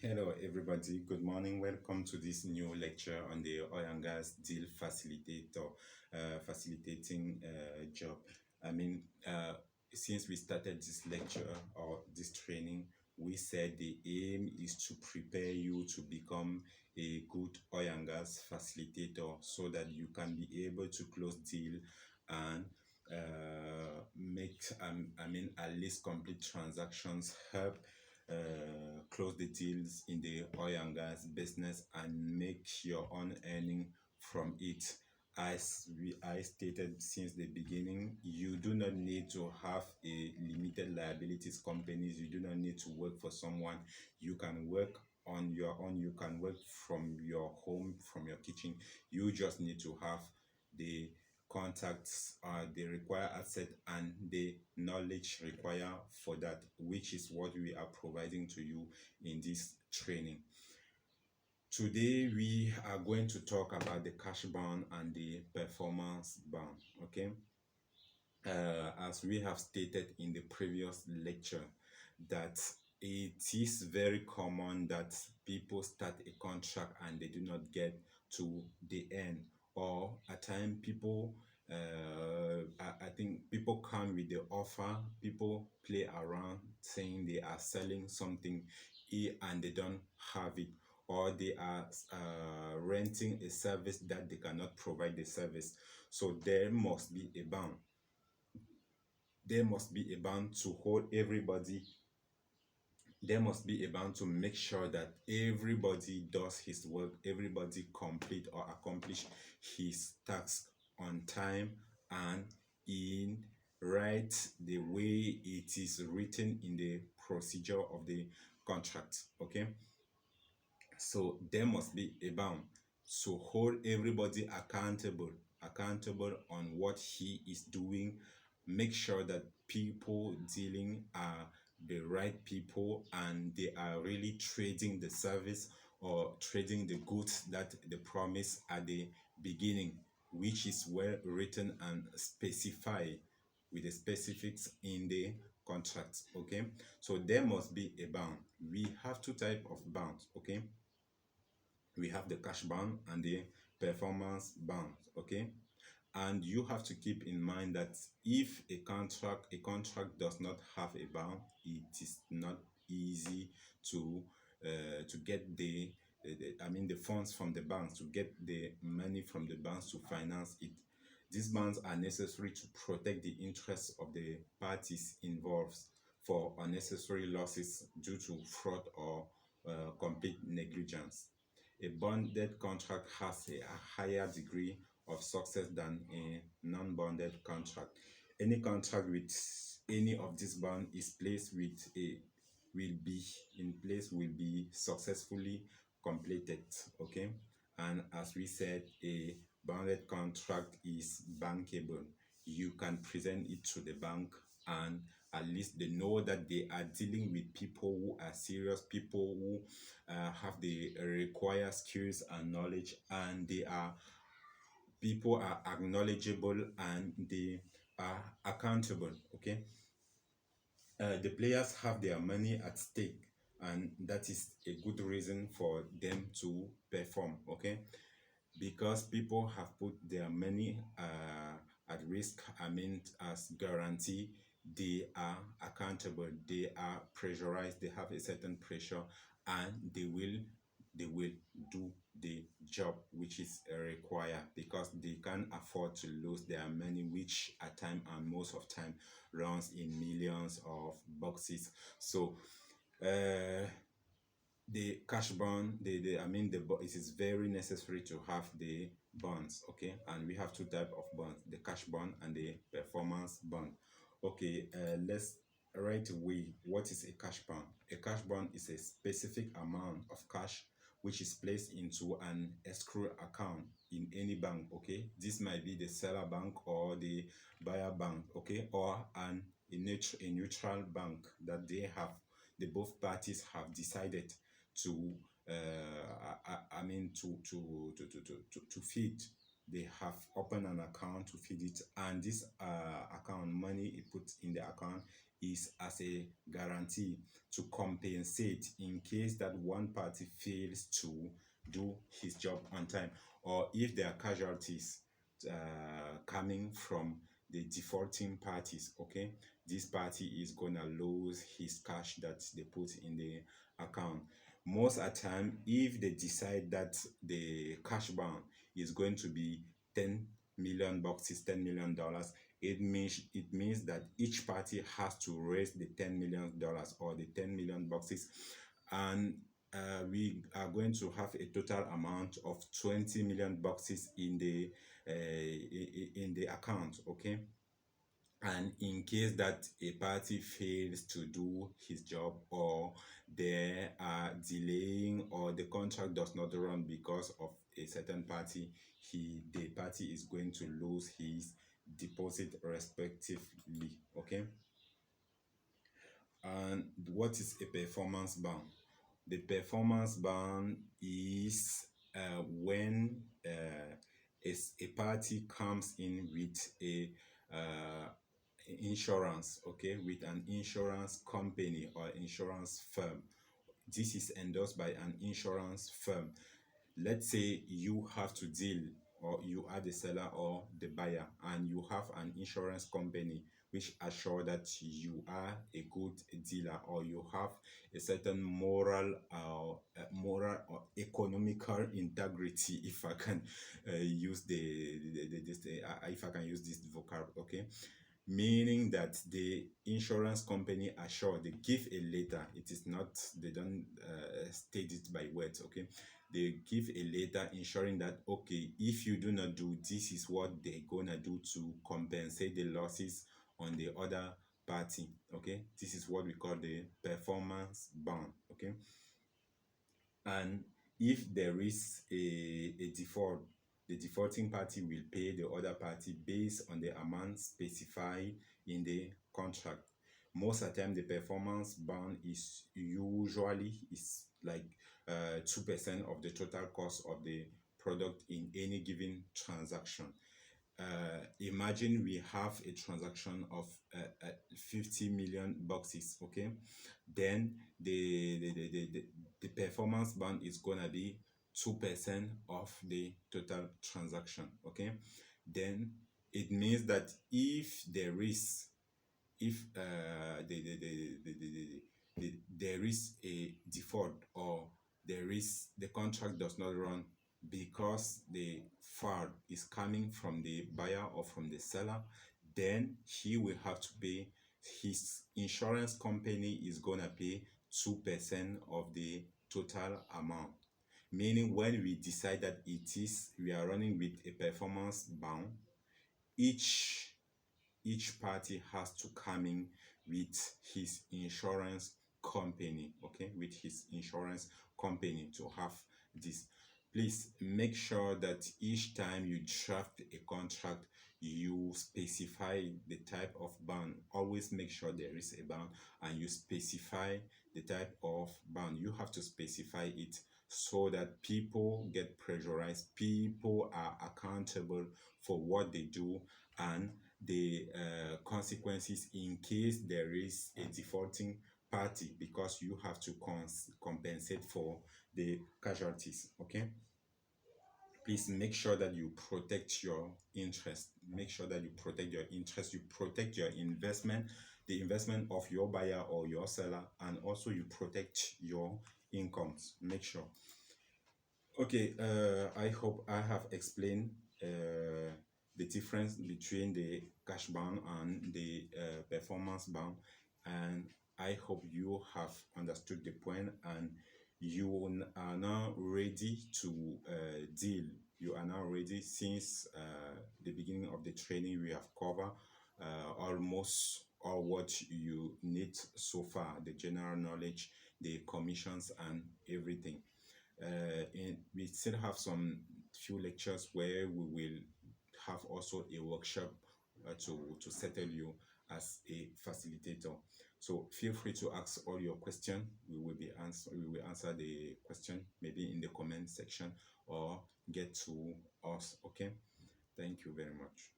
Hello, everybody. Good morning. Welcome to this new lecture on the oil and gas deal facilitator, facilitating job. I mean, since we started this lecture or this training, we said the aim is to prepare you to become a good oil and gas facilitator so that you can be able to close deal and make, at least complete transactions, help close the deals in the oil and gas business and make your own earning from it. I stated since the beginning, you do not need to have a limited liabilities companies. You do not need to work for someone. You can work on your own. You can work from your home, from your kitchen. You just need to have the contacts, the required asset and the knowledge required for that, which is what we are providing to you in this training. Today we are going to talk about the cash burn and the performance burn. Okay, as we have stated in the previous lecture, that it is very common that people start a contract and they do not get to the end, or at times people I think people come with the offer, people play around saying they are selling something and they don't have it, or they are renting a service that they cannot provide the service. So there must be a band to hold everybody. There must be a band to make sure that everybody does his work, everybody complete or accomplish his task on time and in right the way it is written in the procedure of the contract. Okay, so there must be a bound to hold everybody accountable on what he is doing. Make sure that people dealing are the right people and they are really trading the service or trading the goods that they promise at the beginning, which is well written and specified with the specifics in the contract. Okay, so there must be a bound. We have two types of bounds. Okay, we have the cash bound and the performance bound. Okay, and you have to keep in mind that if a contract does not have a bound, it is not easy to get the funds from the banks, to get the money from the banks to finance it. These bonds are necessary to protect the interests of the parties involved for unnecessary losses due to fraud or complete negligence. A bonded contract has a higher degree of success than a non-bonded contract. Any contract with any of these bonds is placed with a will be in place will be successfully completed. Okay, and as we said, a bonded contract is bankable. You can present it to the bank and at least they know that they are dealing with people who are serious, people who have the required skills and knowledge, and they are people are acknowledgeable and they are accountable. Okay, the players have their money at stake, and that is a good reason for them to perform. Okay, because people have put their money at risk, as guarantee, they are accountable, they are pressurized, they have a certain pressure, and they will do the job which is required, because they can't afford to lose their money, which at time and most of time runs in millions of boxes. So the cash bond, it is very necessary to have the bonds. Okay, and we have two type of bonds: the cash bond and the performance bond. Okay, let's right away, what is a cash bond? A cash bond is a specific amount of cash which is placed into an escrow account in any bank. Okay, this might be the seller bank or the buyer bank. Okay, or a neutral bank that the both parties have decided to to feed. They have opened an account to feed it, and this account money it put in the account is as a guarantee to compensate in case that one party fails to do his job on time, or if there are casualties coming from the defaulting parties. Okay, this party is gonna lose his cash that they put in the account. Most of the time, if they decide that the cash bound is going to be 10 million boxes, $10 million, it means that each party has to raise the $10 million or the 10 million boxes, and we are going to have a total amount of 20 million boxes in the account. Okay, and in case that a party fails to do his job, or they are delaying, or the contract does not run because of a certain party, the party is going to lose his deposit respectively. Okay, and what is a performance bond? The performance bond is when a party comes in with a insurance, okay, with an insurance company or insurance firm. This is endorsed by an insurance firm. Let's say you have to deal, or you are the seller or the buyer, and you have an insurance company which assure that you are a good dealer, or you have a certain moral or economical integrity, if I can use if I can use this vocab. Okay, meaning that the insurance company assure, they give a letter. It is not, they don't state it by words. Okay, they give a letter ensuring that, okay, if you do not do, this is what they're gonna do to compensate the losses on the other party. Okay, this is what we call the performance bond. Okay, and if there is a default, the defaulting party will pay the other party based on the amount specified in the contract. Most of the time, the performance bond is usually is like 2% of the total cost of the product in any given transaction. Imagine we have a transaction of 50 million boxes. Okay, then the performance bond is gonna be 2% of the total transaction. Okay, then it means that if there is, if there is a default, or there is, the contract does not run because the fraud is coming from the buyer or from the seller, then he will have to pay, his insurance company is gonna pay 2% of the total amount. Meaning, when we decide that we are running with a performance bound, each party has to come in with his insurance company. Okay, with his insurance company to have this. Please make sure that each time you draft a contract, you specify the type of bond. Always make sure there is a bond, and you specify the type of bond. You have to specify it so that people get pressurized, people are accountable for what they do, and the consequences in case there is a defaulting party, because you have to compensate for the casualties. Okay, please make sure that you protect your interest. Make sure that you protect your interest, you protect your investment, the investment of your buyer or your seller, and also you protect your incomes. Make sure. Okay, I hope I have explained the difference between the cash bound and the performance bound, and I hope you have understood the point, and you are now ready to deal. You are now ready, since the beginning of the training. We have covered almost all what you need so far: the general knowledge, the commissions, and everything. We still have some few lectures where we will have also a workshop to settle you as a facilitator. So feel free to ask all your questions. We will answer the question maybe in the comment section, or get to us. Okay, thank you very much.